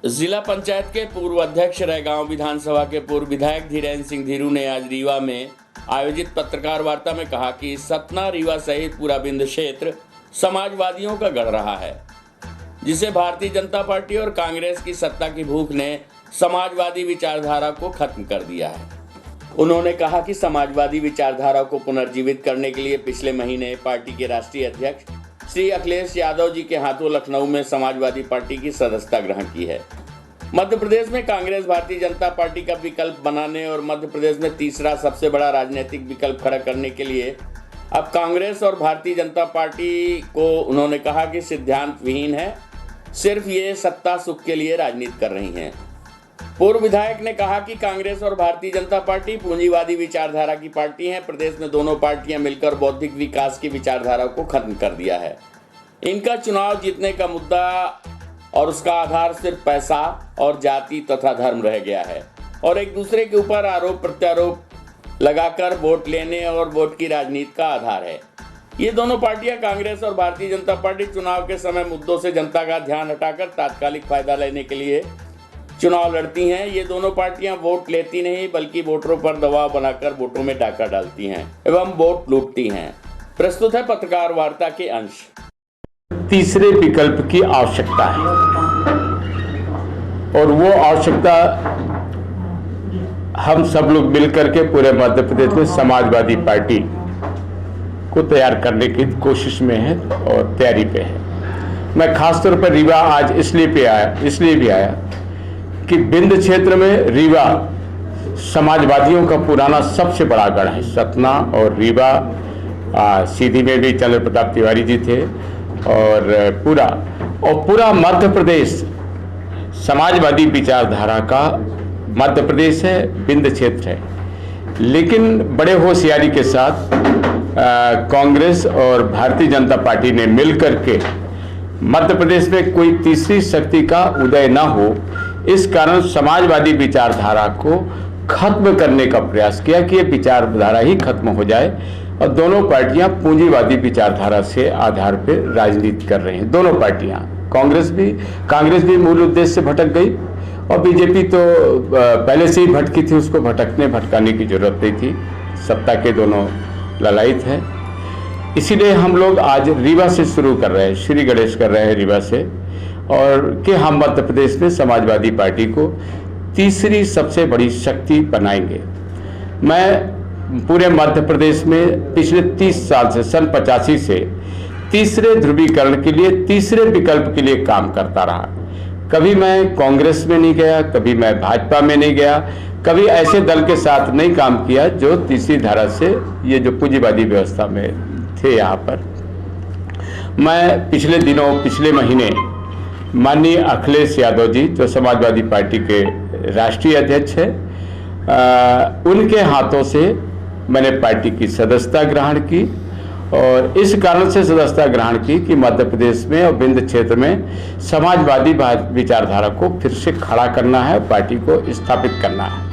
जिला पंचायत के पूर्व अध्यक्ष रैगांव विधानसभा के पूर्व विधायक धीरेन्द्र सिंह धीरू ने आज रीवा में आयोजित पत्रकार वार्ता में कहा कि सतना, रीवा सहित पूरा विंध्य क्षेत्र समाजवादियों का गढ़ रहा है, जिसे भारतीय जनता पार्टी और कांग्रेस की सत्ता की भूख ने समाजवादी विचारधारा को खत्म कर दिया है। उन्होंने कहा कि समाजवादी विचारधारा को पुनर्जीवित करने के लिए पिछले महीने पार्टी के राष्ट्रीय अध्यक्ष श्री अखिलेश यादव जी के हाथों लखनऊ में समाजवादी पार्टी की सदस्यता ग्रहण की है। मध्य प्रदेश में कांग्रेस भारतीय जनता पार्टी का विकल्प बनाने और मध्य प्रदेश में तीसरा सबसे बड़ा राजनीतिक विकल्प खड़ा करने के लिए अब कांग्रेस और भारतीय जनता पार्टी को उन्होंने कहा कि सिद्धांत विहीन है, सिर्फ ये सत्ता सुख के लिए राजनीति कर रही हैं। पूर्व विधायक ने कहा कि कांग्रेस और भारतीय जनता पार्टी पूंजीवादी विचारधारा की पार्टी हैं। प्रदेश में दोनों पार्टियां मिलकर बौद्धिक विकास की विचारधारा को खत्म कर दिया है। इनका चुनाव जीतने का मुद्दा और उसका आधार सिर्फ पैसा और जाति तथा धर्म रह गया है और एक दूसरे के ऊपर आरोप प्रत्यारोप लगाकर वोट लेने और वोट की राजनीति का आधार है। ये दोनों पार्टियां कांग्रेस और भारतीय जनता पार्टी चुनाव के समय मुद्दों से जनता का ध्यान हटाकर तात्कालिक फायदा लेने के लिए चुनाव लड़ती हैं। ये दोनों पार्टियां वोट लेती नहीं बल्कि वोटरों पर दबाव बनाकर वोटों में डाका डालती हैं एवं वोट लूटती हैं। प्रस्तुत है पत्रकार वार्ता के अंश। तीसरे विकल्प की आवश्यकता है और वो आवश्यकता हम सब लोग मिलकर के पूरे मध्य प्रदेश में समाजवादी पार्टी को तैयार करने की कोशिश में है और तैयारी पे है। मैं खासतौर पर रीवा आज इसलिए भी आया कि विंध्य क्षेत्र में रीवा समाजवादियों का पुराना सबसे बड़ा गढ़ है। सतना और रीवा, सीधी में भी चंद्र प्रताप तिवारी जी थे और पूरा मध्य प्रदेश समाजवादी विचारधारा का मध्य प्रदेश है, विंध्य क्षेत्र है। लेकिन बड़े होशियारी के साथ कांग्रेस और भारतीय जनता पार्टी ने मिलकर के मध्य प्रदेश में कोई तीसरी शक्ति का उदय न हो, इस कारण समाजवादी विचारधारा को खत्म करने का प्रयास किया कि ये विचारधारा ही खत्म हो जाए और दोनों पार्टियां पूंजीवादी विचारधारा से आधार पर राजनीति कर रही हैं। दोनों पार्टियां, कांग्रेस भी मूल उद्देश्य से भटक गई और बीजेपी तो पहले से ही भटकी थी, उसको भटकाने की जरूरत नहीं थी। सत्ता के दोनों ललायित हैं। इसीलिए हम लोग आज रीवा से शुरू कर रहे हैं, श्री गणेश कर रहे हैं रीवा से, और कि हम मध्य प्रदेश में समाजवादी पार्टी को तीसरी सबसे बड़ी शक्ति बनाएंगे। मैं पूरे मध्य प्रदेश में पिछले 30 साल से, सन 85 से तीसरे ध्रुवीकरण के लिए, तीसरे विकल्प के लिए काम करता रहा। कभी मैं कांग्रेस में नहीं गया, कभी मैं भाजपा में नहीं गया, कभी ऐसे दल के साथ नहीं काम किया जो तीसरी धारा से, ये जो पूंजीवादी व्यवस्था में थे। यहाँ पर मैं पिछले महीने माननीय अखिलेश यादव जी, जो समाजवादी पार्टी के राष्ट्रीय अध्यक्ष हैं, उनके हाथों से मैंने पार्टी की सदस्यता ग्रहण की और इस कारण से सदस्यता ग्रहण की कि मध्य प्रदेश में और विंध्य क्षेत्र में समाजवादी विचारधारा को फिर से खड़ा करना है, पार्टी को स्थापित करना है।